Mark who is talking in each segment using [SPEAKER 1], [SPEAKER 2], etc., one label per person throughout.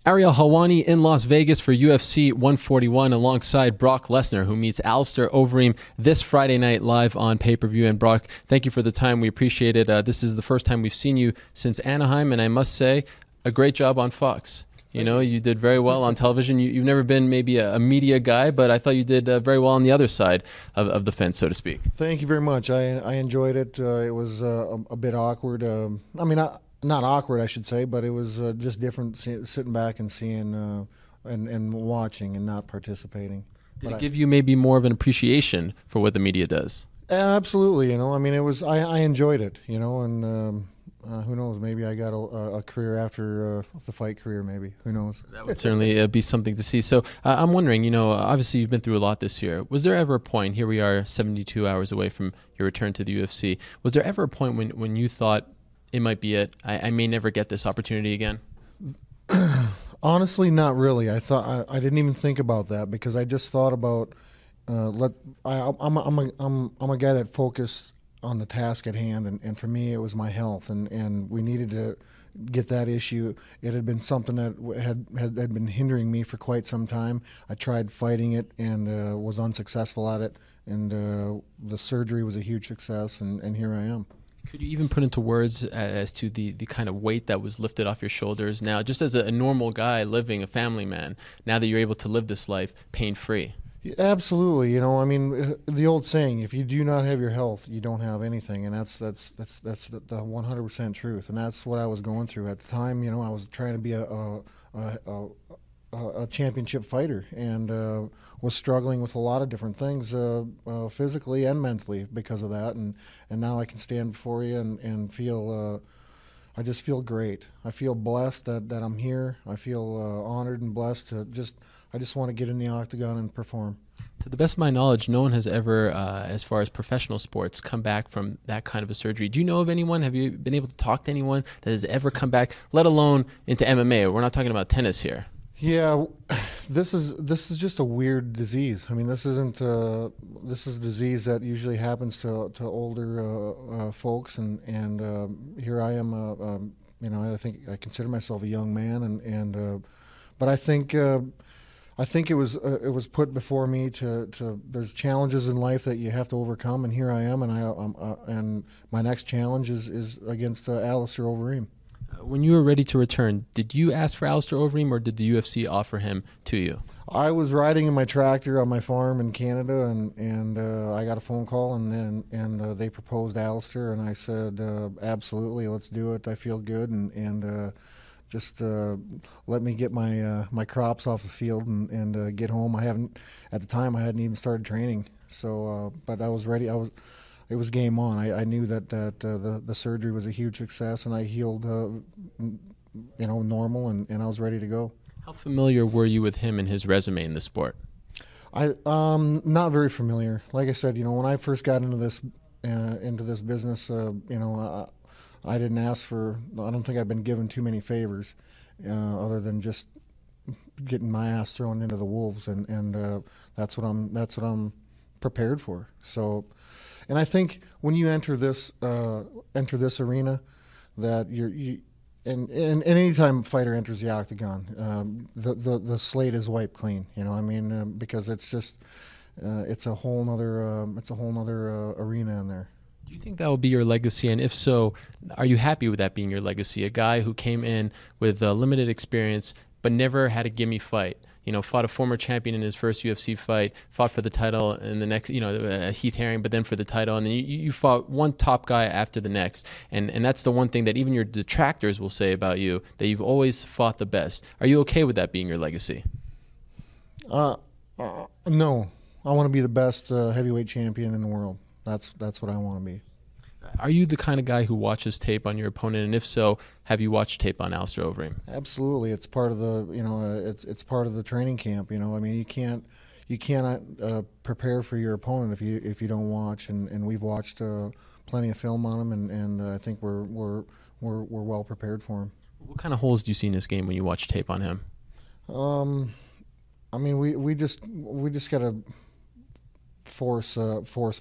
[SPEAKER 1] Ariel Helwani in Las Vegas for UFC 141 alongside Brock Lesnar, who meets Alistair Overeem this Friday night live on pay-per-view. And Brock, thank you for the time. We appreciate it. This is the first time we've seen you since Anaheim, and I must say, a great job on Fox. You did very well on television. You've never been maybe a media guy, but I thought you did very well on the other side of the fence, so to speak.
[SPEAKER 2] Thank you very much. I enjoyed it. It was a bit awkward. Not awkward, I should say, but it was just different sitting back and seeing and watching and not participating.
[SPEAKER 1] Did it give you maybe more of an appreciation for what the media does?
[SPEAKER 2] Absolutely. It was. I enjoyed it. And who knows? Maybe I got a career after the fight career. Maybe, who knows?
[SPEAKER 1] That would certainly be something to see. So I'm wondering. Obviously you've been through a lot this year. Was there ever a point? Here we are, 72 hours away from your return to the UFC. Was there ever a point when you thought, it might be it, I may never get this opportunity again?
[SPEAKER 2] Honestly, not really. I thought I didn't even think about that, because I just thought about I'm a guy that focused on the task at hand, and for me it was my health, and we needed to get that issue. It had been something that had been hindering me for quite some time. I tried fighting it and was unsuccessful at it, and the surgery was a huge success, and here I am.
[SPEAKER 1] Could you even put into words as to the kind of weight that was lifted off your shoulders now, just as a normal guy living, a family man, now that you're able to live this life pain-free?
[SPEAKER 2] Yeah, absolutely. The old saying, if you do not have your health, you don't have anything, and that's the 100% truth, and that's what I was going through at the time. I was trying to be a championship fighter, and was struggling with a lot of different things, physically and mentally, because of that. And now I can stand before you and feel, I just feel great. I feel blessed that I'm here. I feel honored and blessed I just want to get in the octagon and perform.
[SPEAKER 1] To the best of my knowledge, no one has ever, as far as professional sports, come back from that kind of a surgery. Do you know of anyone? Have you been able to talk to anyone that has ever come back, let alone into MMA? We're not talking about tennis here.
[SPEAKER 2] Yeah, this is just a weird disease. This isn't. This is a disease that usually happens to older folks, and here I am. I think I consider myself a young man, but I think it was put before me to. There's challenges in life that you have to overcome, and here I am, and my next challenge is against Alistair Overeem.
[SPEAKER 1] When you were ready to return, did you ask for Alistair Overeem, or did the UFC offer him to you?
[SPEAKER 2] I was riding in my tractor on my farm in Canada, and I got a phone call, and they proposed Alistair, and I said, absolutely, let's do it. I feel good, and just let me get my crops off the field and get home. At the time, I hadn't even started training, so but I was ready. It was game on. I knew that the surgery was a huge success, and I healed, normal, and I was ready to go.
[SPEAKER 1] How familiar were you with him and his resume in the sport?
[SPEAKER 2] Not very familiar. Like I said, when I first got into this business, I didn't ask for. I don't think I've been given too many favors, other than just getting my ass thrown into the wolves, and that's what I'm prepared for. So. And I think when you enter this arena, that and anytime a fighter enters the octagon, the slate is wiped clean. Because it's just it's a whole nother arena in there.
[SPEAKER 1] Do you think that will be your legacy? And if so, are you happy with that being your legacy? A guy who came in with limited experience but never had a gimme fight. Fought a former champion in his first UFC fight, fought for the title in the next, Heath Herring, but then for the title. And then you fought one top guy after the next. And that's the one thing that even your detractors will say about you, that you've always fought the best. Are you okay with that being your legacy?
[SPEAKER 2] No. I want to be the best heavyweight champion in the world. That's what I want to be.
[SPEAKER 1] Are you the kind of guy who watches tape on your opponent, and if so, have you watched tape on Alistair Overeem?
[SPEAKER 2] Absolutely, it's part of the it's part of the training camp. You cannot prepare for your opponent if you don't watch, and we've watched plenty of film on him, and I think we're well prepared for him.
[SPEAKER 1] What kind of holes do you see in this game when you watch tape on him?
[SPEAKER 2] We just got to force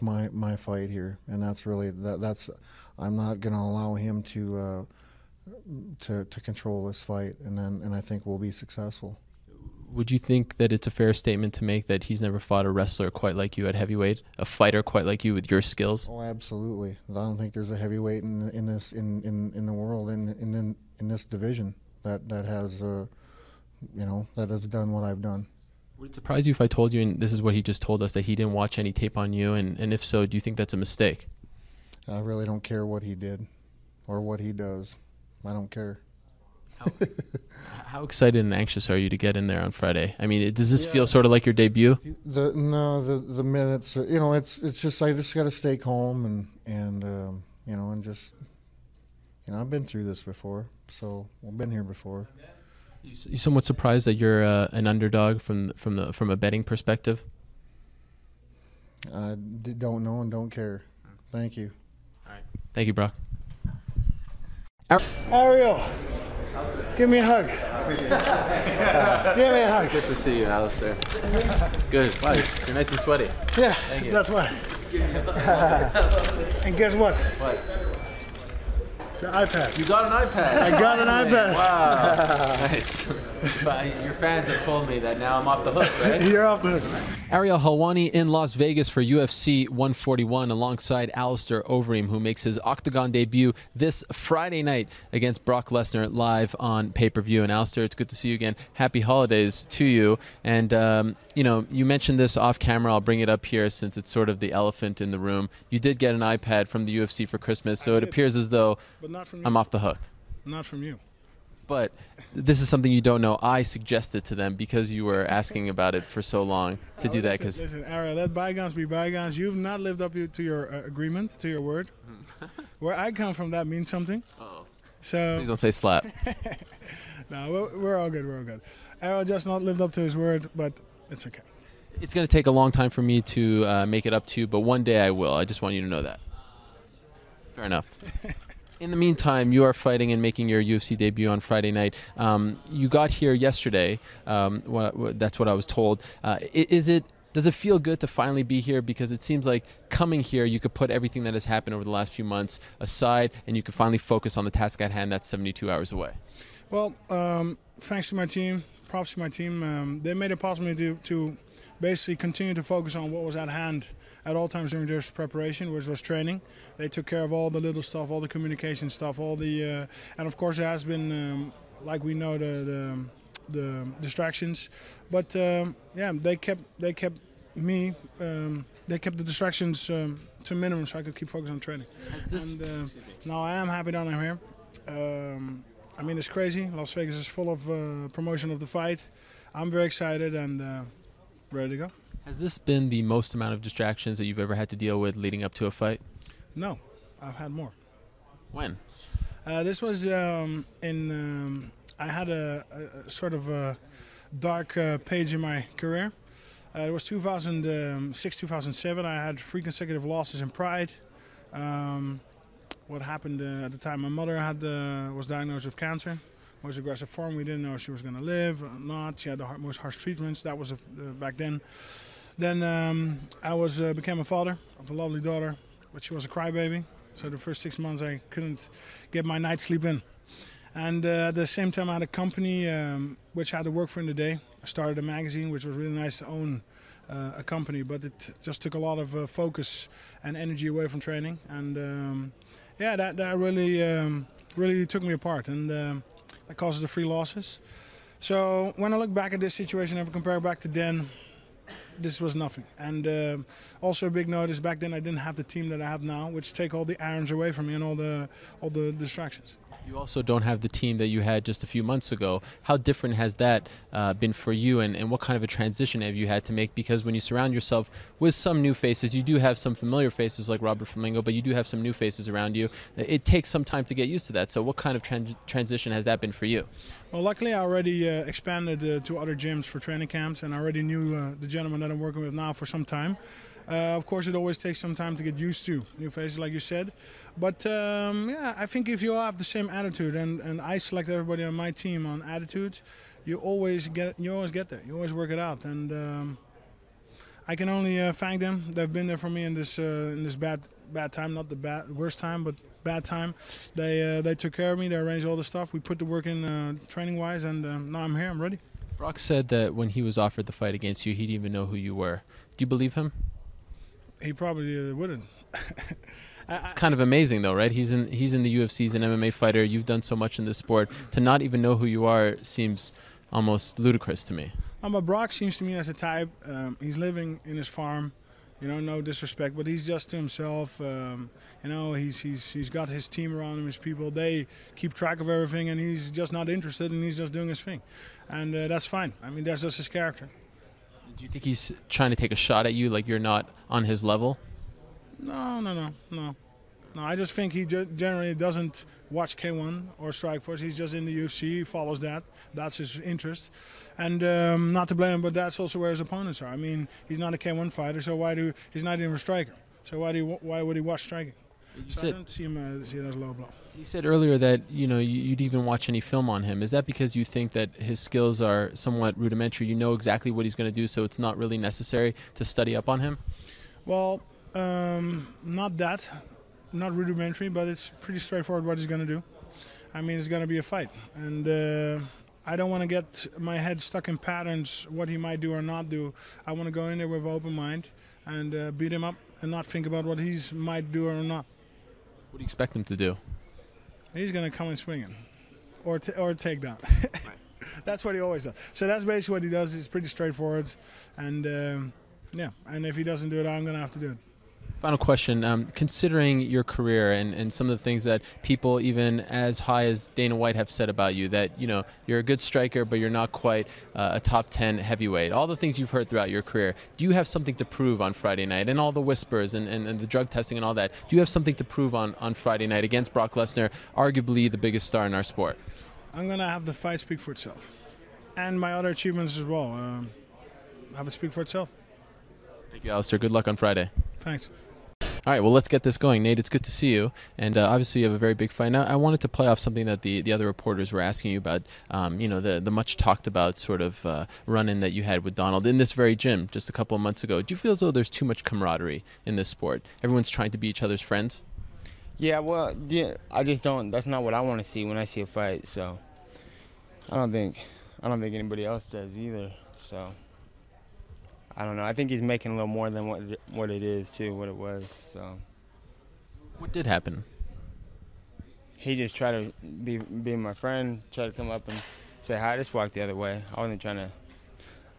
[SPEAKER 2] my fight here, and that's really that's I'm not going to allow him to to control this fight, and I think we'll be successful.
[SPEAKER 1] Would you think that it's a fair statement to make that he's never fought a wrestler quite like you at heavyweight, a fighter quite like you with your skills?
[SPEAKER 2] Oh, absolutely. I don't think there's a heavyweight in the world in this division that has that has done what I've done.
[SPEAKER 1] Would it surprise you if I told you, and this is what he just told us, that he didn't watch any tape on you, and if so, do you think that's a mistake?
[SPEAKER 2] I really don't care what he did or what he does. I don't care.
[SPEAKER 1] How excited and anxious are you to get in there on Friday? I mean, does this feel sort of like your debut?
[SPEAKER 2] The minutes, it's just I just got to stay calm and just I've been through this before, so I've been here before.
[SPEAKER 1] You somewhat surprised that you're an underdog from a betting perspective?
[SPEAKER 2] I don't know and don't care. Thank you.
[SPEAKER 1] All right. Thank you, Brock.
[SPEAKER 3] Ariel, give me a hug. Give me a hug.
[SPEAKER 1] Good to see you, Alistair. Good. Wow, you're nice and sweaty.
[SPEAKER 3] Yeah,
[SPEAKER 1] Thank you.
[SPEAKER 3] that's why. And guess what?
[SPEAKER 1] What?
[SPEAKER 3] The iPad.
[SPEAKER 1] You got an iPad.
[SPEAKER 3] I got an iPad.
[SPEAKER 1] Wow. Nice. But your fans have told me that now I'm off the hook, right?
[SPEAKER 3] You're off the hook.
[SPEAKER 1] Ariel Helwani in Las Vegas for UFC 141 alongside Alistair Overeem, who makes his Octagon debut this Friday night against Brock Lesnar live on pay-per-view. And Alistair, it's good to see you again. Happy holidays to you. And, you mentioned this off camera. I'll bring it up here since it's sort of the elephant in the room. You did get an iPad from the UFC for Christmas, so it appears as though
[SPEAKER 3] But not from you.
[SPEAKER 1] I'm off the hook.
[SPEAKER 3] Not from you.
[SPEAKER 1] But this is something you don't know. I suggested to them because you were asking about it for so long to do that.
[SPEAKER 3] Listen, Ariel, let bygones be bygones. You've not lived up to your agreement, to your word. Where I come from, that means something.
[SPEAKER 1] Uh-oh.
[SPEAKER 3] So
[SPEAKER 1] Please don't say slap.
[SPEAKER 3] no, we're all good. We're all good. Ariel just not lived up to his word, but it's okay.
[SPEAKER 1] It's going to take a long time for me to make it up to you, but one day I will. I just want you to know that. Fair enough. In the meantime, you are fighting and making your UFC debut on Friday night. You got here yesterday. That's what I was told. Does it feel good to finally be here? Because it seems like coming here, you could put everything that has happened over the last few months aside, and you could finally focus on the task at hand that's 72 hours away.
[SPEAKER 3] Well, thanks to my team, props to my team. They made it possible to basically continue to focus on what was at hand at all times during this preparation, which was training. They took care of all the little stuff, all the communication stuff, all the and of course there has been, like we know, the distractions. But they kept me. They kept the distractions to a minimum, so I could keep focusing on training. Now I am happy that I'm here. I mean, it's crazy. Las Vegas is full of promotion of the fight. I'm very excited and ready to go.
[SPEAKER 1] Has this been the most amount of distractions that you've ever had to deal with leading up to a fight?
[SPEAKER 3] No, I've had more.
[SPEAKER 1] When?
[SPEAKER 3] This was I had a sort of a dark page in my career. It was 2006, 2007. I had 3 consecutive losses in Pride. What happened at the time? My mother was diagnosed with cancer, most aggressive form. We didn't know if she was going to live or not. She had the most harsh treatments. That was back then. Then I became a father of a lovely daughter, but she was a crybaby. So the first 6 months I couldn't get my night's sleep in. And at the same time I had a company which I had to work for in the day. I started a magazine, which was really nice to own a company, but it just took a lot of focus and energy away from training. And that really took me apart, and that caused the 3 losses. So when I look back at this situation and compare back to then, this was nothing. And also a big note is back then I didn't have the team that I have now, which take all the irons away from me and all the distractions.
[SPEAKER 1] You also don't have the team that you had just a few months ago. How different has that been for you, and what kind of a transition have you had to make? Because when you surround yourself with some new faces, you do have some familiar faces like Robert Flamingo, but you do have some new faces around you. It takes some time to get used to that. So what kind of transition has that been for you?
[SPEAKER 3] Well, luckily I already expanded to other gyms for training camps, and I already knew the gentleman that I'm working with now for some time. Of course, it always takes some time to get used to new faces, like you said. But I think if you all have the same attitude, and I select everybody on my team on attitude, you always get there. You always work it out. And I can only thank them. They've been there for me in this bad time, not the worst time, but bad time. They took care of me. They arranged all the stuff. We put the work in training wise, and now I'm here. I'm ready.
[SPEAKER 1] Brock said that when he was offered the fight against you, he didn't even know who you were. Do you believe him?
[SPEAKER 3] He probably wouldn't.
[SPEAKER 1] It's kind of amazing, though, right? He's in the UFC. He's an MMA fighter. You've done so much in this sport. To not even know who you are seems almost ludicrous to me.
[SPEAKER 3] But Brock seems to me as a type. He's living in his farm. You know, no disrespect, but he's just to himself. You know, he's got his team around him, his people. They keep track of everything, and he's just not interested, and he's just doing his thing, and that's fine. I mean, that's just his character.
[SPEAKER 1] Do you think he's trying to take a shot at you, like you're not on his level?
[SPEAKER 3] No. I just think he generally doesn't watch K1 or Strikeforce. He's just in the UFC. He follows that. That's his interest. And not to blame him, but that's also where his opponents are. I mean, he's not a K1 fighter, so he's not even a striker. So why would he watch striking? I don't see him see it as a low blow.
[SPEAKER 1] You said earlier that you'd even watch any film on him. Is that because you think that his skills are somewhat rudimentary? You know exactly what he's going to do, so it's not really necessary to study up on him?
[SPEAKER 3] Well, not rudimentary, but it's pretty straightforward what he's going to do. I mean, it's going to be a fight, and I don't want to get my head stuck in patterns, what he might do or not do. I want to go in there with an open mind and beat him up and not think about what he might do or not.
[SPEAKER 1] What do you expect him to do?
[SPEAKER 3] He's going to come in swinging or take down. That's what he always does. So that's basically what he does. It's pretty straightforward, and yeah, and if he doesn't do it, I'm going to have to do it.
[SPEAKER 1] Final question. Considering your career and some of the things that people even as high as Dana White have said about you, that you're a good striker, but you're not quite a top 10 heavyweight, all the things you've heard throughout your career, do you have something to prove on Friday night? And all the whispers and the drug testing and all that, do you have something to prove on Friday night against Brock Lesnar, arguably the biggest star in our sport?
[SPEAKER 3] I'm going to have the fight speak for itself. And my other achievements as well. Have it speak for itself.
[SPEAKER 1] Thank you, Alistair. Good luck on Friday.
[SPEAKER 3] Thanks.
[SPEAKER 1] All right, well, let's get this going. Nate, it's good to see you. And obviously you have a very big fight. Now, I wanted to play off something that the other reporters were asking you about, the much talked about sort of run-in that you had with Donald in this very gym just a couple of months ago. Do you feel as though there's too much camaraderie in this sport? Everyone's trying to be each other's friends?
[SPEAKER 4] Yeah, well, yeah, I just don't. That's not what I want to see when I see a fight. So I don't think anybody else does either. So I don't know. I think he's making a little more than what it is too, what it was. So
[SPEAKER 1] what did happen?
[SPEAKER 4] He just tried to be my friend, tried to come up and say hi. I just walked the other way. I wasn't trying to,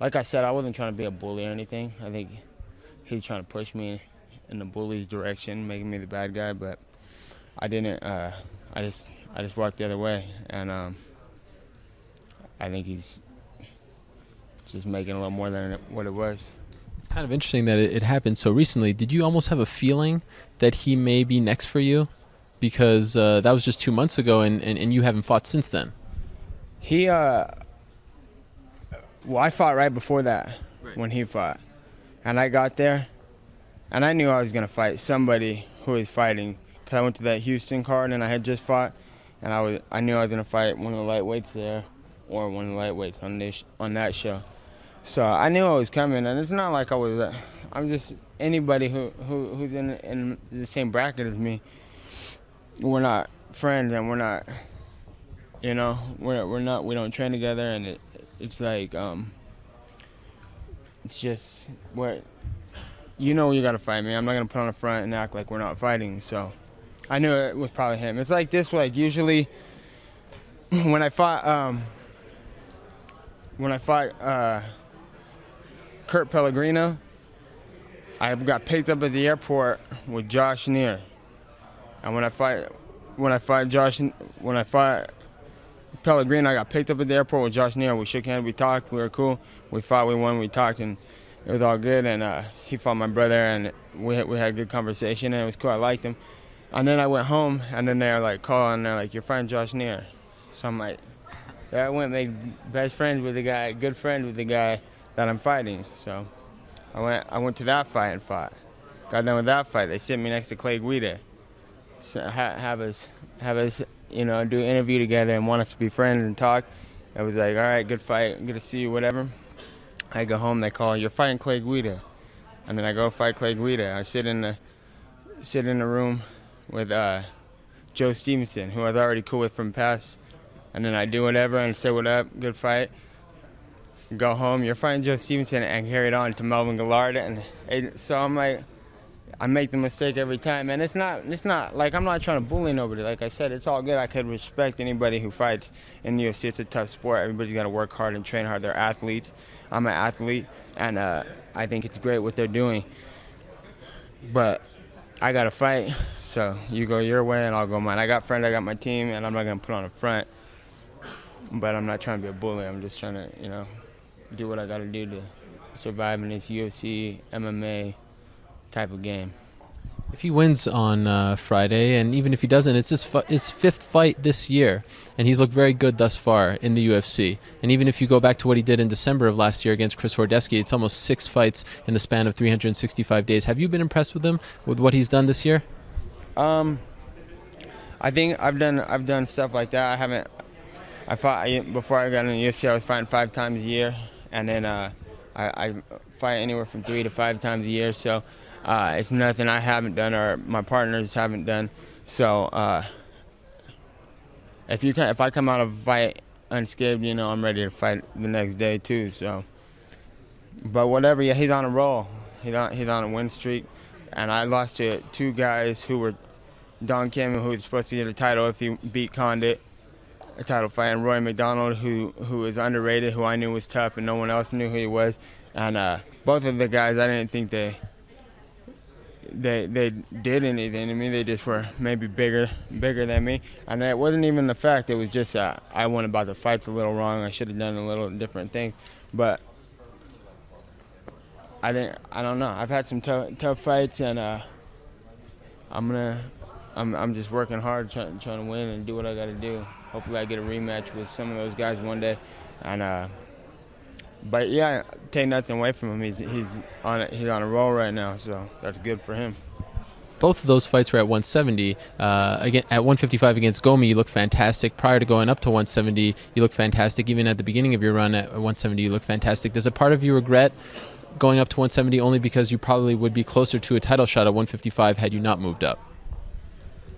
[SPEAKER 4] like I said, I wasn't trying to be a bully or anything. I think he's trying to push me in the bully's direction, making me the bad guy. But I didn't. I just walked the other way, and I think he's just making a little more than what it was.
[SPEAKER 1] It's kind of interesting that it happened so recently. Did you almost have a feeling that he may be next for you? Because that was just 2 months ago, and you haven't fought since then.
[SPEAKER 4] Well, I fought right before that, when he fought. And I got there, and I knew I was going to fight somebody who was fighting. Because I went to that Houston card, and I had just fought, and I knew I was going to fight one of the lightweights there, or one of the lightweights on that show. So I knew I was coming, and it's not like I'm just anybody who's in the same bracket as me. We're not friends, and we're not, we don't train together, and it's like, it's just you gotta fight me. I'm not gonna put on a front and act like we're not fighting. So I knew it was probably him. It's like this, like usually when I fought Kurt Pellegrino, I got picked up at the airport with Josh Neer. And when I fought Pellegrino, I got picked up at the airport with Josh Neer. We shook hands, we talked, we were cool. We fought, we won, we talked, and it was all good. And he fought my brother, and we had a good conversation, and it was cool. I liked him. And then I went home, and then they're like calling, and they're like, "You're fighting Josh Neer." So I'm like, yeah, I went and made best friends with the guy, good friend with the guy that I'm fighting. So I went to that fight and fought. Got done with that fight. They sit me next to Clay Guida. So have us do an interview together and want us to be friends and talk. I was like, all right, good fight, good to see you, whatever. I go home, they call, "You're fighting Clay Guida." and then I go fight Clay Guida. I sit in the room with Joe Stevenson, who I was already cool with from past, and then I do whatever and say what up, good fight. Go home. You're fighting Joe Stevenson and carry it on to Melvin Gillard, and so I'm like, I make the mistake every time, and it's not like I'm not trying to bully nobody. Like I said, it's all good. I could respect anybody who fights in the UFC. It's a tough sport. Everybody's got to work hard and train hard. They're athletes. I'm an athlete, and I think it's great what they're doing. But I got to fight, so you go your way and I'll go mine. I got friends, I got my team, and I'm not going to put on a front. But I'm not trying to be a bully. I'm just trying to, do what I got to do to survive in this UFC, MMA type of game.
[SPEAKER 1] If he wins on Friday, and even if he doesn't, it's his fifth fight this year, and he's looked very good thus far in the UFC. And even if you go back to what he did in December of last year against Chris Hordeski, it's almost 6 fights in the span of 365 days. Have you been impressed with him, with what he's done this year?
[SPEAKER 4] I think I've done stuff like that. I fought before I got in the UFC. I was fighting 5 times a year, and then I fight anywhere from 3 to 5 times a year. So. It's nothing I haven't done or my partners haven't done. So if I come out of a fight unscathed, I'm ready to fight the next day too. So, but whatever, yeah, he's on a roll. He's on a win streak, and I lost to 2 guys who were Don Kim, who was supposed to get a title if he beat Condit, a title fight, and Roy McDonald, who was underrated, who I knew was tough, and no one else knew who he was. And both of the guys, I didn't think they did anything to me. They just were maybe bigger than me, and it wasn't even the fact. It was just I went about the fights a little wrong. I should have done a little different thing, but I don't know. I've had some tough fights, and I'm just working hard, trying to win and do what I got to do. Hopefully, I get a rematch with some of those guys one day, and but yeah, take nothing away from him. He's on a roll right now, so that's good for him.
[SPEAKER 1] Both of those fights were at 170. Again, at 155 against Gomi, you look fantastic. Prior to going up to 170, you look fantastic. Even at the beginning of your run at 170, you look fantastic. Does a part of you regret going up to 170 only because you probably would be closer to a title shot at 155 had you not moved up?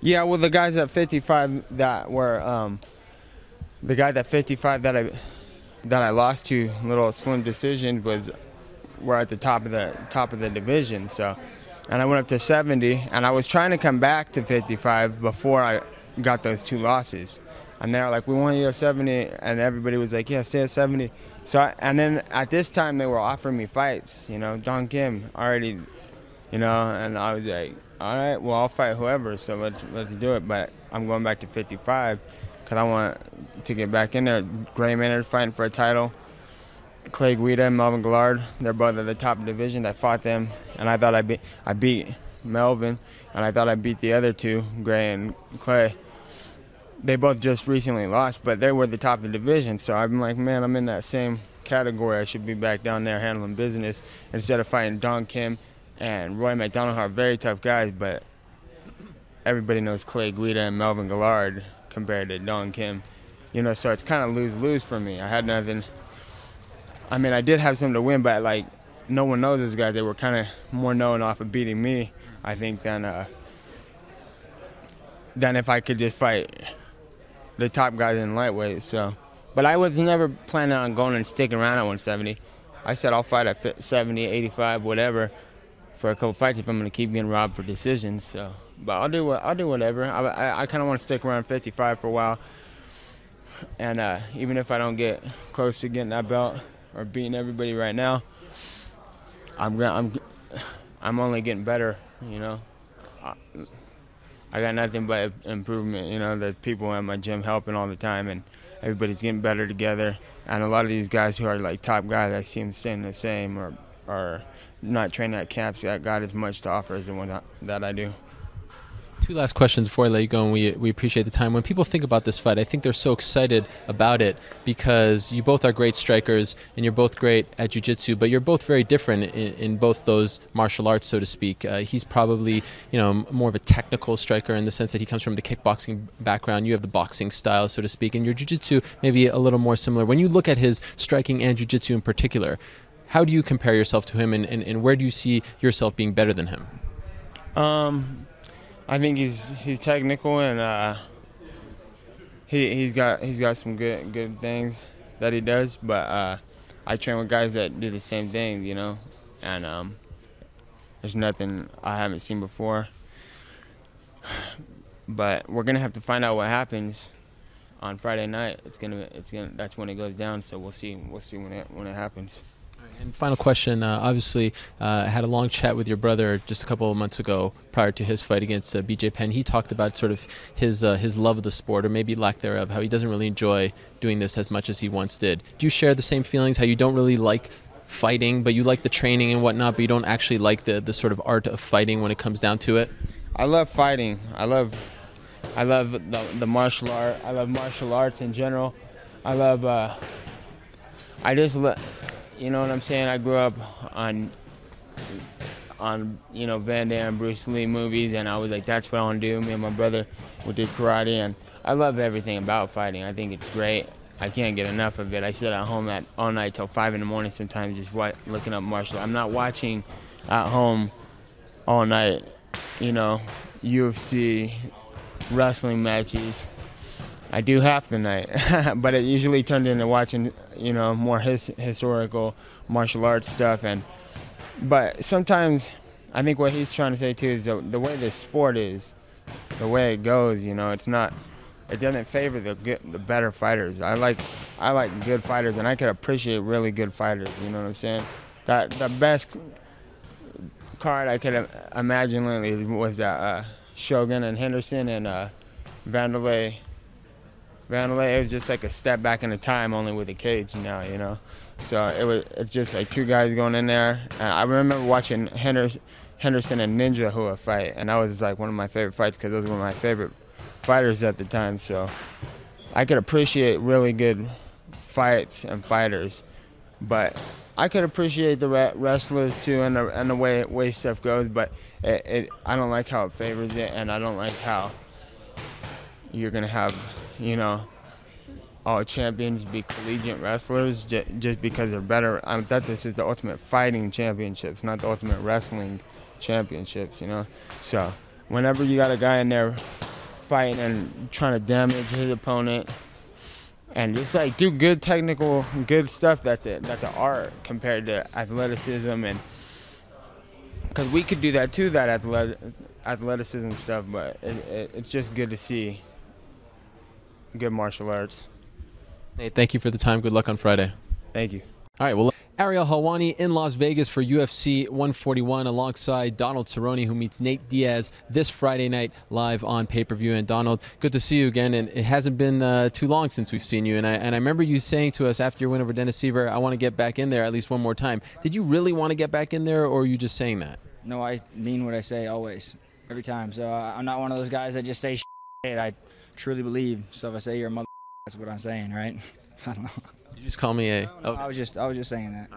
[SPEAKER 4] Yeah, well, the guys at 55 that were the guy at 55 that I lost to, little slim decision, were at the top of the division. So, and I went up to 70, and I was trying to come back to 55 before I got those 2 losses. And they're like, we want you at 70, and everybody was like, yeah, stay at 70. So, and then at this time they were offering me fights, Don Kim already, and I was like, all right, well, I'll fight whoever, so let's do it. But I'm going back to 55. Because I want to get back in there. Gray Maynard fighting for a title. Clay Guida and Melvin Gillard, they're both at the top of the division. I fought them, and I thought I beat Melvin, and I thought I beat the other 2, Gray and Clay. They both just recently lost, but they were the top of the division. So I'm like, man, I'm in that same category. I should be back down there handling business instead of fighting Don Kim and Roy McDonald, who are very tough guys, but everybody knows Clay Guida and Melvin Gillard compared to Don Kim, so it's kind of lose-lose for me. I had nothing. I mean, I did have something to win, but like no one knows those guys. They were kind of more known off of beating me, I think, than if I could just fight the top guys in lightweight. So, but I was never planning on going and sticking around at 170. I said I'll fight at 70, 85, whatever, for a couple fights if I'm going to keep getting robbed for decisions. So. But I'll do whatever. I kind of want to stick around 55 for a while, and even if I don't get close to getting that belt or beating everybody right now, I'm only getting better. I got nothing but improvement. The people at my gym helping all the time, and everybody's getting better together. And a lot of these guys who are like top guys, I see them staying the same or not training at camps that got as much to offer as the one that I do.
[SPEAKER 1] 2 last questions before I let you go, and we appreciate the time. When people think about this fight, I think they're so excited about it because you both are great strikers and you're both great at jiu-jitsu, but you're both very different in both those martial arts, so to speak. He's probably more of a technical striker in the sense that he comes from the kickboxing background. You have the boxing style, so to speak, and your jiu-jitsu may be a little more similar. When you look at his striking and jiu-jitsu in particular, How do you compare yourself to him, and where do you see yourself being better than him?
[SPEAKER 4] I think he's technical, and he's got some good things that he does. But I train with guys that do the same thing, you know, and there's nothing I haven't seen before. But we're gonna have to find out what happens on Friday night. That's when it goes down. So we'll see when it happens.
[SPEAKER 1] And final question, obviously had a long chat with your brother just a couple of months ago prior to his fight against BJ Penn. He talked about sort of his love of the sport, or maybe lack thereof, how he doesn't really enjoy doing this as much as he once did. Do you share the same feelings, how you don't really like fighting, but you like the training and whatnot, but you don't actually like the sort of art of fighting when it comes down to it?
[SPEAKER 4] I love fighting. I love the martial art. I love martial arts in general. I love, you know what I'm saying? I grew up on you know, Van Damme, Bruce Lee movies, and I was like, that's what I want to do. Me and my brother, we did karate, and I love everything about fighting. I think it's great. I can't get enough of it. I sit at home all night till 5 in the morning sometimes, just looking up martial arts. I'm not watching at home all night, you know, UFC, wrestling matches. I do half the night, but it usually turned into watching, you know, more historical martial arts stuff. But sometimes I think what he's trying to say too is the way this sport is, the way it goes, you know, it doesn't favor the better fighters. I like good fighters, and I can appreciate really good fighters. You know what I'm saying? The best card I could imagine lately was that Shogun and Henderson and Vanderlei. It was just like a step back in the time, only with a cage now, you know. So it's just like two guys going in there. And I remember watching Henderson and Ninja Hua fight, and that was like one of my favorite fights because those were my favorite fighters at the time. So I could appreciate really good fights and fighters, but I could appreciate the wrestlers too, and the way stuff goes. But I don't like how it favors it, and I don't like how you're gonna have, you know, all champions be collegiate wrestlers just because they're better. I thought this is the Ultimate Fighting Championships, not the Ultimate Wrestling Championships, you know. So whenever you got a guy in there fighting and trying to damage his opponent and just like do good technical, good stuff, that's an art compared to athleticism. And because we could do that too, that athleticism stuff, but it's just good to see good martial arts.
[SPEAKER 1] Nate, thank you for the time. Good luck on Friday.
[SPEAKER 4] Thank you.
[SPEAKER 1] All right, well, Ariel Helwani in Las Vegas for UFC 141 alongside Donald Cerrone, who meets Nate Diaz this Friday night live on pay-per-view. And Donald, good to see you again. And it hasn't been too long since we've seen you. And I remember you saying to us after your win over Dennis Seaver, I want to get back in there at least one more time. Did you really want to get back in there, or are you just saying that?
[SPEAKER 5] No, I mean what I say always, every time. So I'm not one of those guys that just say shit. I truly believe. So if I say you're a mother, that's what I'm saying, right? I don't know.
[SPEAKER 1] You just call me a...
[SPEAKER 5] Oh. I was just saying that.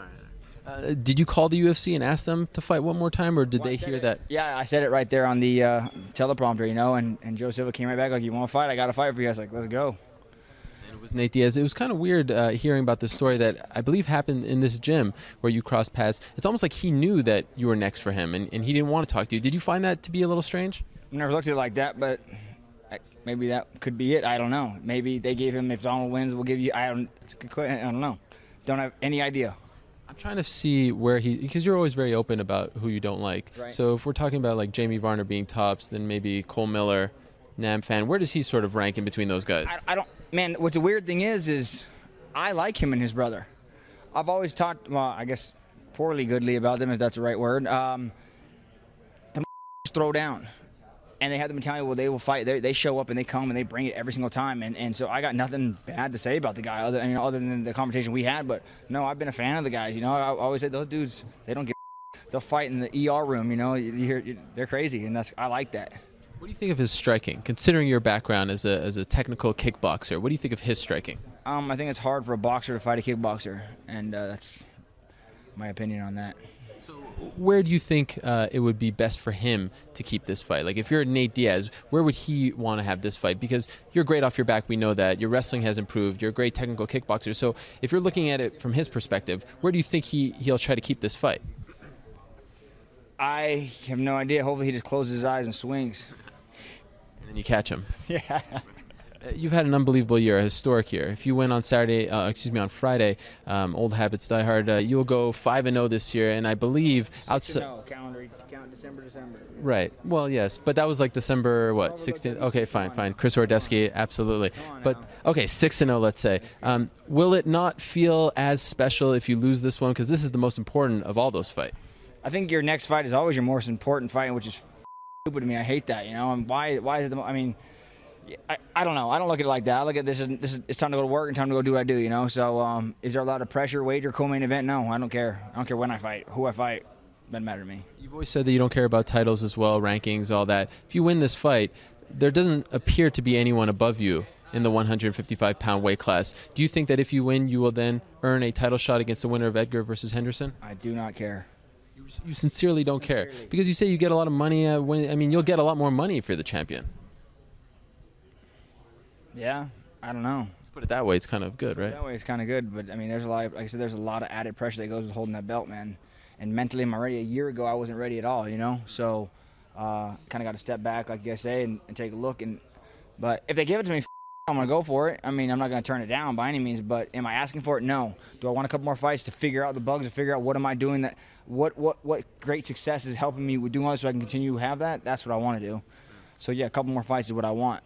[SPEAKER 1] All right. Did you call the UFC and ask them to fight one more time, or did they hear that?
[SPEAKER 5] Yeah, I said it right there on the teleprompter, you know, and Joe Silva came right back like, you want to fight? I got to fight for you. I was like, let's go.
[SPEAKER 1] And it was Nate Diaz. It was kind of weird hearing about this story that I believe happened in this gym where you crossed paths. It's almost like he knew that you were next for him, and he didn't want to talk to you. Did you find that to be a little strange?
[SPEAKER 5] I never looked at it like that, but... maybe that could be it. I don't know. Maybe they gave him, if Donald wins, we'll give you. It's a good question. I don't know. Don't have any idea.
[SPEAKER 1] I'm trying to see where because you're always very open about who you don't like.
[SPEAKER 5] Right.
[SPEAKER 1] So if we're talking about like Jamie Varner being tops, then maybe Cole Miller, Nam Fan, where does he sort of rank in between those guys?
[SPEAKER 5] I don't. Man, what the weird thing is I like him and his brother. I've always talked, well, I guess poorly, goodly about them, if that's the right word. The throw down. And they have the mentality, well, they will fight. They show up and they come and they bring it every single time. And so I got nothing bad to say about the guy other than the conversation we had. But, no, I've been a fan of the guys. You know, I always say those dudes, they don't give they'll fight in the ER room. You know, they're crazy. And I like that.
[SPEAKER 1] What do you think of his striking? Considering your background as a technical kickboxer, what do you think of his striking?
[SPEAKER 5] I think it's hard for a boxer to fight a kickboxer. And that's my opinion on that.
[SPEAKER 1] So where do you think it would be best for him to keep this fight? Like if you're Nate Diaz, where would he want to have this fight? Because you're great off your back, we know that. Your wrestling has improved. You're a great technical kickboxer. So if you're looking at it from his perspective, where do you think he'll try to keep this fight?
[SPEAKER 5] I have no idea. Hopefully he just closes his eyes and swings.
[SPEAKER 1] And then you catch him.
[SPEAKER 5] Yeah.
[SPEAKER 1] You've had an unbelievable year, a historic year. If you win on on Friday, old habits die hard. You'll go 5-0 this year, and I believe outside.
[SPEAKER 5] Calendar count December.
[SPEAKER 1] Right. Well, yes, but that was like December 16th. Okay, fine. Chris Ordesky, absolutely. But okay, 6-0, let's say. Will it not feel as special if you lose this one? Because this is the most important of all those fights.
[SPEAKER 5] I think your next fight is always your most important fight, which is stupid to me. I hate that, And why is it? I mean. I don't know. I don't look at it like that. I look at this is it's time to go to work and time to go do what I do, So is there a lot of pressure, wager, co-main event? No, I don't care. I don't care when I fight, who I fight. Doesn't matter to me.
[SPEAKER 1] You've always said that you don't care about titles as well, rankings, all that. If you win this fight, there doesn't appear to be anyone above you in the 155-pound weight class. Do you think that if you win, you will then earn a title shot against the winner of Edgar versus Henderson?
[SPEAKER 5] I do not care.
[SPEAKER 1] You sincerely don't care? Because you say you get a lot of money. You'll get a lot more money if you're the champion.
[SPEAKER 5] Yeah, I don't know.
[SPEAKER 1] Put it that way, it's kind of good, right?
[SPEAKER 5] That way it's kind of good, but there's a lot. Like I said, there's a lot of added pressure that goes with holding that belt, man. And mentally, I'm ready. A year ago, I wasn't ready at all, So, kind of got to step back, like you guys say, and take a look. But if they give it to me, I'm gonna go for it. I'm not gonna turn it down by any means. But am I asking for it? No. Do I want a couple more fights to figure out the bugs, to figure out what am I doing that? What great success is helping me with doing all this so I can continue to have that? That's what I want to do. So yeah, a couple more fights is what I want.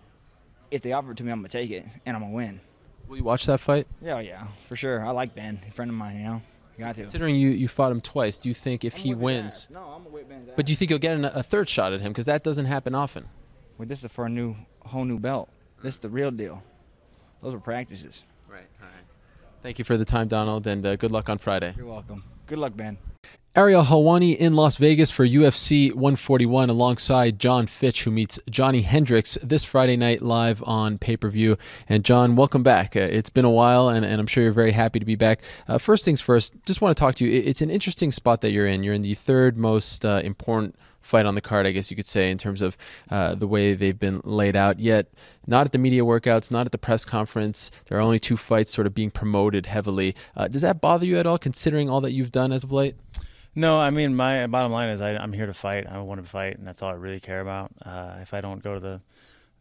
[SPEAKER 5] If they offer it to me, I'm going to take it, and I'm going to win.
[SPEAKER 1] Will you watch that fight?
[SPEAKER 5] Yeah, for sure. I like Ben, a friend of mine, You got to.
[SPEAKER 1] Considering you fought him twice, do you think if he wins...
[SPEAKER 5] No, I'm going to whip Ben's ass.
[SPEAKER 1] But do you think you'll get a third shot at him? Because that doesn't happen often.
[SPEAKER 5] Well, this is for a whole new belt. This is the real deal. Those were practices.
[SPEAKER 1] Right, all right. Thank you for the time, Donald, and good luck on Friday.
[SPEAKER 5] You're welcome. Good luck, Ben.
[SPEAKER 1] Ariel Helwani in Las Vegas for UFC 141 alongside John Fitch, who meets Johnny Hendricks this Friday night live on pay-per-view. And John, welcome back. It's been a while, and I'm sure you're very happy to be back. First things first, just want to talk to you. It's an interesting spot that you're in. You're in the third most important fight on the card, I guess you could say, in terms of the way they've been laid out, yet not at the media workouts, not at the press conference. There are only 2 fights sort of being promoted heavily. Does that bother you at all, considering all that you've done as of late?
[SPEAKER 6] No, my bottom line is I'm here to fight. I want to fight, and that's all I really care about. If I don't go to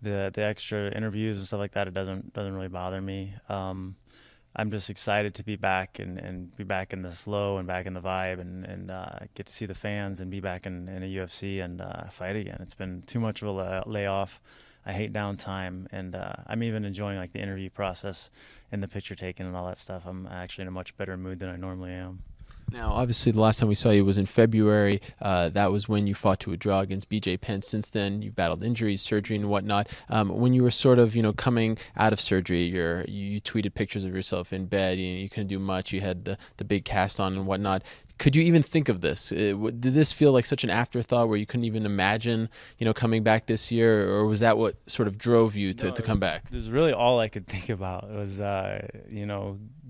[SPEAKER 6] the extra interviews and stuff like that, it doesn't really bother me. I'm just excited to be back and be back in the flow and back in the vibe and get to see the fans and be back in a UFC and fight again. It's been too much of a layoff. I hate downtime, and I'm even enjoying like the interview process and the picture taking and all that stuff. I'm actually in a much better mood than I normally am.
[SPEAKER 1] Now, obviously, the last time we saw you was in February. That was when you fought to a draw against BJ Penn. Since then, you've battled injuries, surgery, and whatnot. When you were sort of, coming out of surgery, you tweeted pictures of yourself in bed. You couldn't do much. You had the big cast on and whatnot. Could you even think of this? Did this feel like such an afterthought where you couldn't even imagine, coming back this year, or was that what sort of drove you to come back?
[SPEAKER 6] It was really all I could think about. It was,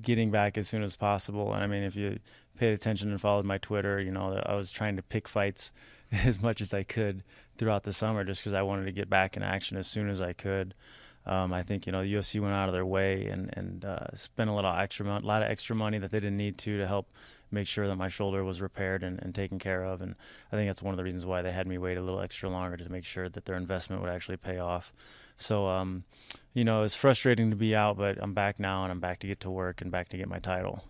[SPEAKER 6] getting back as soon as possible. And if you paid attention and followed my Twitter, I was trying to pick fights as much as I could throughout the summer just because I wanted to get back in action as soon as I could. I think, the UFC went out of their way and spent a lot of extra money that they didn't need to help make sure that my shoulder was repaired and taken care of. And I think that's one of the reasons why they had me wait a little extra longer to make sure that their investment would actually pay off. So, it's frustrating to be out, but I'm back now and I'm back to get to work and back to get my title.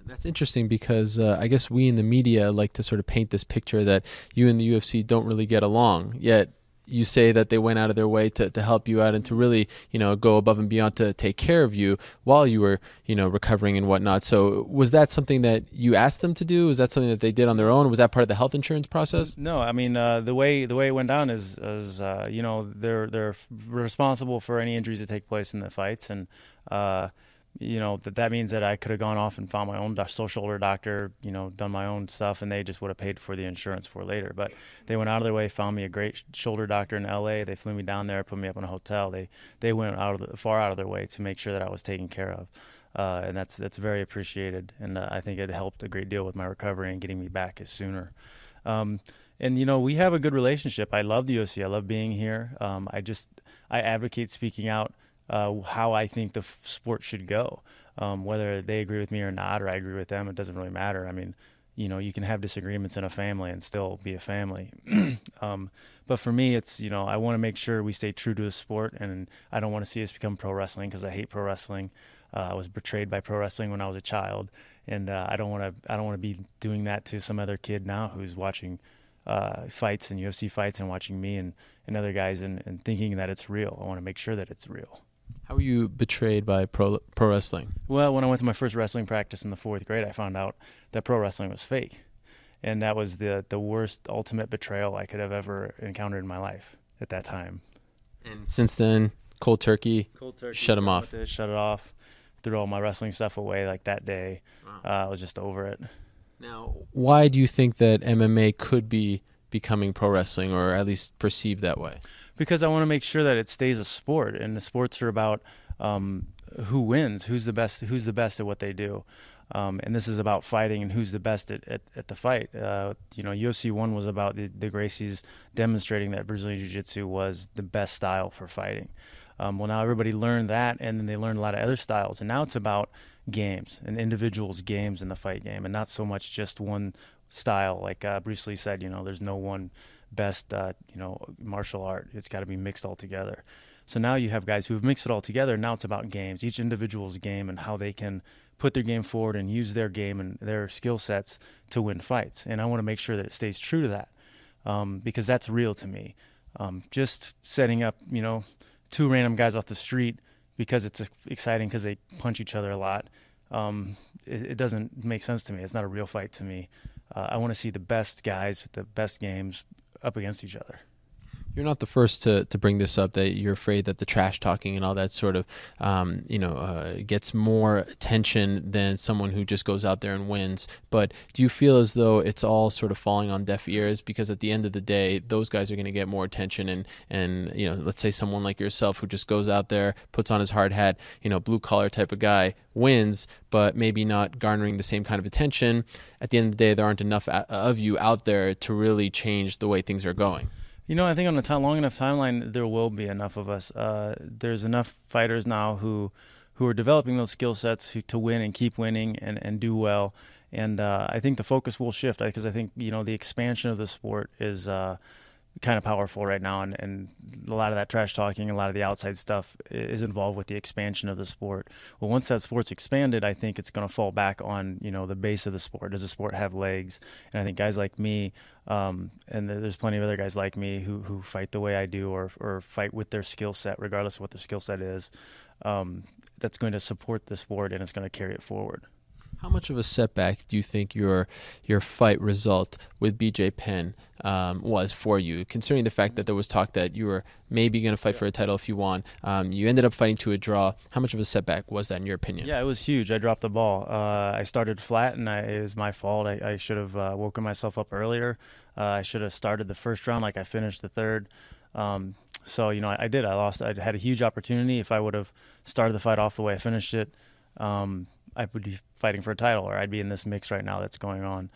[SPEAKER 1] That's interesting because I guess we in the media like to sort of paint this picture that you and the UFC don't really get along, yet you say that they went out of their way to help you out and to really, go above and beyond to take care of you while you were, recovering and whatnot. So was that something that you asked them to do? Was that something that they did on their own? Was that part of the health insurance process?
[SPEAKER 6] No, the way it went down is they're responsible for any injuries that take place in the fights, and that means that I could have gone off and found my own shoulder doctor, done my own stuff, and they just would have paid for the insurance for later. But they went out of their way, found me a great shoulder doctor in LA. They flew me down there, put me up in a hotel. They went far out of their way to make sure that I was taken care of. and that's very appreciated. And I think it helped a great deal with my recovery and getting me back as sooner. And we have a good relationship. I love the UFC. I love being here. I advocate speaking out how I think the sport should go. Whether they agree with me or not, or I agree with them, it doesn't really matter. I mean, you can have disagreements in a family and still be a family. But for me, it's, I want to make sure we stay true to the sport, and I don't want to see us become pro wrestling, because I hate pro wrestling. I was betrayed by pro wrestling when I was a child, and I don't want to be doing that to some other kid now who's watching fights and UFC fights and watching me and other guys and thinking that it's real. I want to make sure that it's real.
[SPEAKER 1] How were you betrayed by pro wrestling?
[SPEAKER 6] Well, when I went to my first wrestling practice in the 4th grade, I found out that pro wrestling was fake. And that was the worst ultimate betrayal I could have ever encountered in my life at that time.
[SPEAKER 1] And since then, cold turkey, shut him off.
[SPEAKER 6] Shut it off. Threw all my wrestling stuff away like that day. Wow. I was just over it.
[SPEAKER 1] Now, why do you think that MMA could be becoming pro wrestling, or at least perceived that way?
[SPEAKER 6] Because I want to make sure that it stays a sport, and the sports are about who wins, who's the best at what they do. And this is about fighting and who's the best at the fight. UFC 1 was about the Gracies demonstrating that Brazilian Jiu-Jitsu was the best style for fighting. Well, now everybody learned that, and then they learned a lot of other styles. And now it's about games and individuals' games in the fight game, and not so much just one style. Like Bruce Lee said, there's no one best, martial art. It's got to be mixed all together. So now you have guys who have mixed it all together. Now it's about games, each individual's game, and how they can put their game forward and use their game and their skill sets to win fights. And I want to make sure that it stays true to that, because that's real to me. Just setting up, 2 random guys off the street because it's exciting because they punch each other a lot, it doesn't make sense to me. It's not a real fight to me. I want to see the best guys, the best games up against each other.
[SPEAKER 1] You're not the first to bring this up, that you're afraid that the trash talking and all that sort of, gets more attention than someone who just goes out there and wins. But do you feel as though it's all sort of falling on deaf ears? Because at the end of the day, those guys are going to get more attention. And let's say someone like yourself who just goes out there, puts on his hard hat, blue collar type of guy, wins, but maybe not garnering the same kind of attention. At the end of the day, there aren't enough of you out there to really change the way things are going.
[SPEAKER 6] I think on a long enough timeline, there will be enough of us. There's enough fighters now who are developing those skill sets to win and keep winning and do well. And I think the focus will shift, because I think, the expansion of the sport is kind of powerful right now. And a lot of that trash talking, a lot of the outside stuff is involved with the expansion of the sport. Well, once that sport's expanded, I think it's going to fall back on, the base of the sport. Does the sport have legs? And I think guys like me, and there's plenty of other guys like me who fight the way I do, or fight with their skill set, regardless of what their skill set is, that's going to support the sport, and it's going to carry it forward.
[SPEAKER 1] How much of a setback do you think your fight result with BJ Penn was for you, considering the fact that there was talk that you were maybe going to fight for a title if you won? You ended up fighting to a draw. How much of a setback was that in your opinion?
[SPEAKER 6] Yeah, it was huge. I dropped the ball. I started flat, and it was my fault. I should have woken myself up earlier. I should have started the first round like I finished the third. So, I did. I lost. I had a huge opportunity. If I would have started the fight off the way I finished it, I would be fighting for a title, or I'd be in this mix right now that's going on.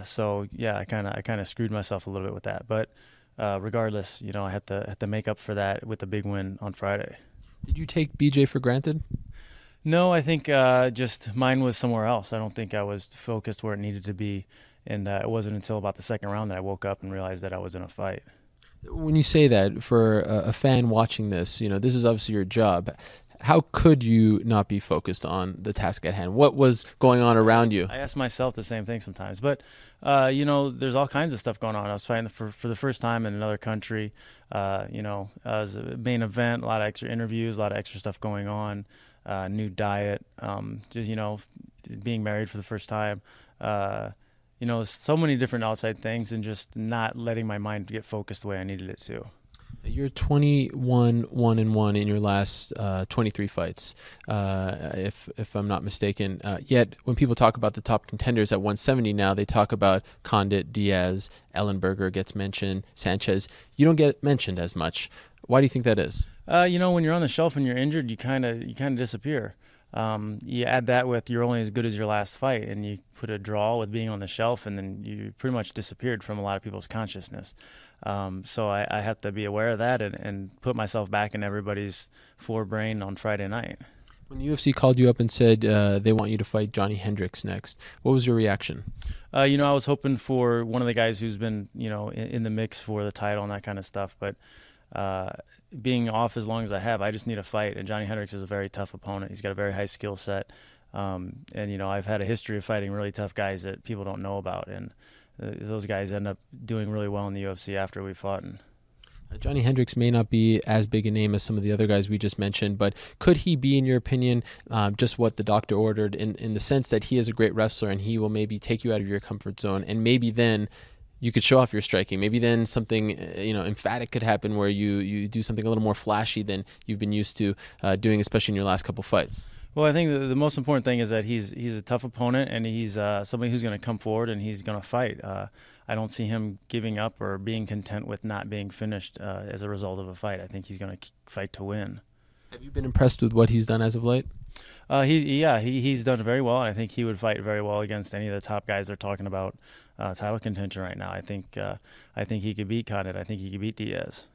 [SPEAKER 6] So yeah, I kind of screwed myself a little bit with that. But regardless, I had to make up for that with the big win on Friday.
[SPEAKER 1] Did you take BJ for granted?
[SPEAKER 6] No, I think just mine was somewhere else. I don't think I was focused where it needed to be, and it wasn't until about the second round that I woke up and realized that I was in a fight.
[SPEAKER 1] When you say that, for a fan watching this, this is obviously your job. How could you not be focused on the task at hand? What was going on around you?
[SPEAKER 6] I ask myself the same thing sometimes. But, there's all kinds of stuff going on. I was fighting for the first time in another country. As a main event, a lot of extra interviews, a lot of extra stuff going on, new diet, being married for the first time. So many different outside things, and just not letting my mind get focused the way I needed it to.
[SPEAKER 1] You're 21-1-1 in your last 23 fights, if I'm not mistaken. Yet, when people talk about the top contenders at 170 now, they talk about Condit, Diaz, Ellenberger gets mentioned, Sanchez. You don't get mentioned as much. Why do you think that is?
[SPEAKER 6] When you're on the shelf and you're injured, you kind of disappear. You add that with you're only as good as your last fight, and you put a draw with being on the shelf, and then you pretty much disappeared from a lot of people's consciousness. So I have to be aware of that and put myself back in everybody's forebrain on Friday night.
[SPEAKER 1] When the UFC called you up and said they want you to fight Johnny Hendricks next, what was your reaction?
[SPEAKER 6] I was hoping for one of the guys who's been, in the mix for the title and that kind of stuff. But being off as long as I have, I just need a fight. And Johnny Hendricks is a very tough opponent. He's got a very high skill set. And, I've had a history of fighting really tough guys that people don't know about. And those guys end up doing really well in the UFC after we fought.
[SPEAKER 1] Johnny Hendricks may not be as big a name as some of the other guys we just mentioned, but could he be, in your opinion, just what the doctor ordered in the sense that he is a great wrestler and he will maybe take you out of your comfort zone, and maybe then you could show off your striking. Maybe then something emphatic could happen where you do something a little more flashy than you've been used to doing, especially in your last couple fights.
[SPEAKER 6] Well, I think the most important thing is that he's a tough opponent, and he's somebody who's going to come forward and he's going to fight. I don't see him giving up or being content with not being finished as a result of a fight. I think he's going to fight to win.
[SPEAKER 1] Have you been impressed with what he's done as of late?
[SPEAKER 6] He's done very well, and I think he would fight very well against any of the top guys they're talking about title contention right now. I think he could beat Condit. I think he could beat Diaz.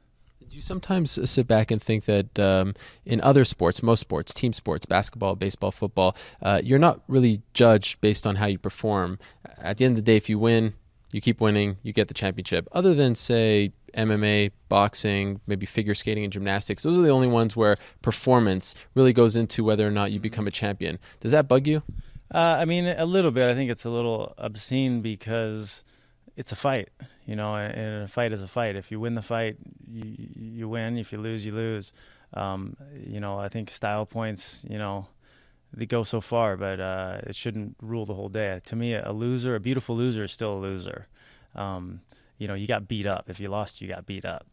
[SPEAKER 1] Do you sometimes sit back and think that in other sports, most sports, team sports, basketball, baseball, football, you're not really judged based on how you perform? At the end of the day, if you win, you keep winning, you get the championship. Other than, say, MMA, boxing, maybe figure skating and gymnastics, those are the only ones where performance really goes into whether or not you become a champion. Does that bug you?
[SPEAKER 6] A little bit. I think it's a little obscene because it's a fight, and a fight is a fight. If you win the fight, you win. If you lose, you lose. I think style points, they go so far, but it shouldn't rule the whole day. To me, a beautiful loser is still a loser. You got beat up. If you lost, you got beat up.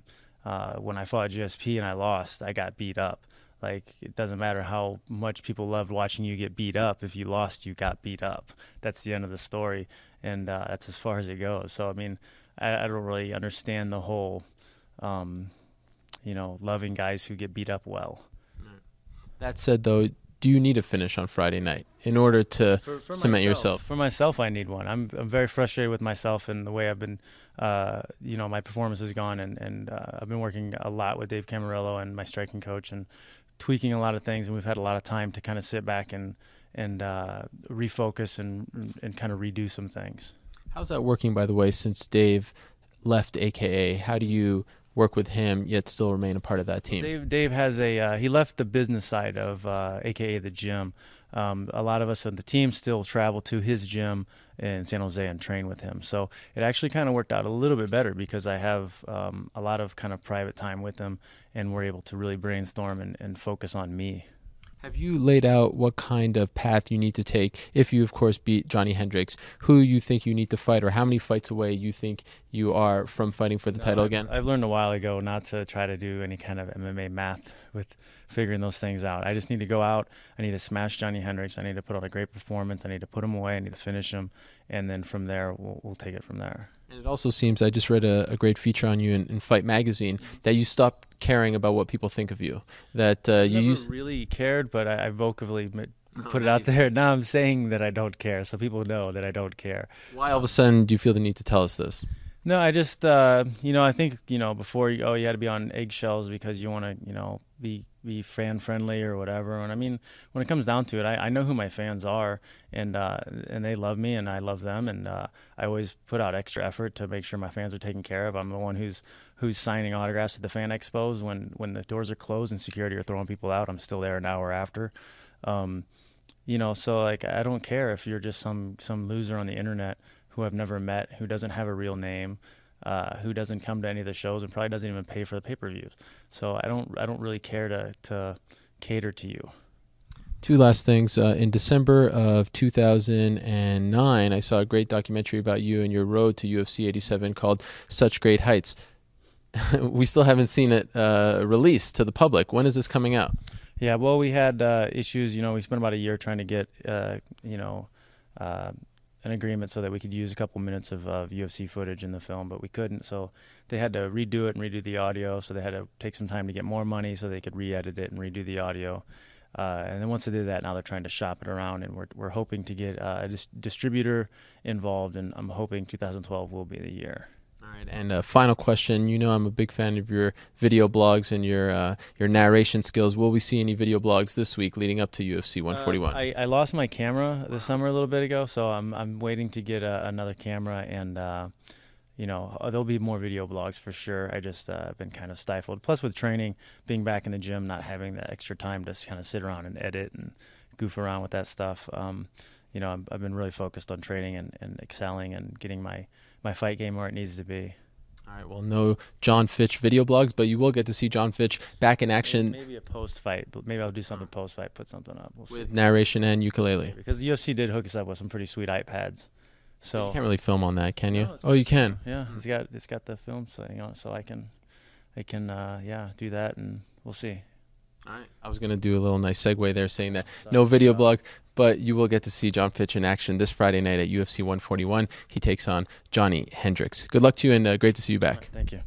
[SPEAKER 6] When I fought GSP and I lost, I got beat up. Like, it doesn't matter how much people loved watching you get beat up. If you lost, you got beat up. That's the end of the story, and that's as far as it goes. So, I don't really understand the whole, loving guys who get beat up well.
[SPEAKER 1] That said, though, do you need a finish on Friday night in order to cement yourself?
[SPEAKER 6] For myself, I need one. I'm very frustrated with myself and the way I've been, my performance has gone. And I've been working a lot with Dave Camarillo and my striking coach and tweaking a lot of things. And we've had a lot of time to kind of sit back and refocus and kind of redo some things.
[SPEAKER 1] How's that working, by the way, since Dave left AKA? How do you work with him yet still remain a part of that team?
[SPEAKER 6] Dave has he left the business side of AKA the gym. A lot of us on the team still travel to his gym in San Jose and train with him. So it actually kind of worked out a little bit better because I have a lot of kind of private time with him, and we're able to really brainstorm and focus on me.
[SPEAKER 1] Have you laid out what kind of path you need to take if you, of course, beat Johnny Hendricks, who you think you need to fight, or how many fights away you think you are from fighting for the title again?
[SPEAKER 6] I've learned a while ago not to try to do any kind of MMA math with figuring those things out. I just need to go out. I need to smash Johnny Hendricks. I need to put on a great performance. I need to put him away. I need to finish him. And then from there, we'll take it from there.
[SPEAKER 1] And it also seems, I just read a great feature on you in Fight Magazine, that you stopped caring about what people think of you. That you
[SPEAKER 6] never really cared, but I vocally put it out there. Now I'm saying that I don't care, so people know that I don't care.
[SPEAKER 1] Why all of a sudden do you feel the need to tell us this?
[SPEAKER 6] No, I just, I think, before you had to be on eggshells because you want to, be fan friendly or whatever. And when it comes down to it, I know who my fans are, and they love me and I love them. And I always put out extra effort to make sure my fans are taken care of. I'm the one who's signing autographs at the fan expos when the doors are closed and security are throwing people out. I'm still there an hour after. So I don't care if you're just some loser on the internet who I've never met, who doesn't have a real name, who doesn't come to any of the shows and probably doesn't even pay for the pay-per-views. So I don't really care to cater to you.
[SPEAKER 1] Two last things. In December of 2009, I saw a great documentary about you and your road to UFC 87 called Such Great Heights. We still haven't seen it released to the public. When is this coming out?
[SPEAKER 6] Yeah, well, we had issues. We spent about a year trying to get, an agreement so that we could use a couple minutes of UFC footage in the film, but we couldn't. So they had to redo it and redo the audio. So they had to take some time to get more money so they could re-edit it and redo the audio. And then once they did that, now they're trying to shop it around, and we're hoping to get a distributor involved, and I'm hoping 2012 will be the year.
[SPEAKER 1] All right, and final question. You know I'm a big fan of your video blogs and your narration skills. Will we see any video blogs this week leading up to UFC 141?
[SPEAKER 6] I lost my camera this summer a little bit ago, so I'm waiting to get another camera, and there'll be more video blogs for sure. I just been kind of stifled. Plus, with training, being back in the gym, not having the extra time to kind of sit around and edit and goof around with that stuff. I've been really focused on training and excelling and getting my fight game where it needs to be.
[SPEAKER 1] All right, well, no John Fitch video blogs, but you will get to see John Fitch back in action.
[SPEAKER 6] Maybe a post-fight, but maybe I'll do something post-fight, put something up. We'll
[SPEAKER 1] with
[SPEAKER 6] see.
[SPEAKER 1] Narration and ukulele.
[SPEAKER 6] Because the UFC did hook us up with some pretty sweet iPads. So
[SPEAKER 1] you can't really film on that, can you?
[SPEAKER 6] No,
[SPEAKER 1] Oh, you can.
[SPEAKER 6] Yeah, it's got the film thing on it, so I can do that, and we'll see.
[SPEAKER 1] All right. I was going to do a little nice segue there saying that no video blogs, but you will get to see John Fitch in action this Friday night at UFC 141. He takes on Johnny Hendricks. Good luck to you, and great to see you back.
[SPEAKER 6] Right, thank you.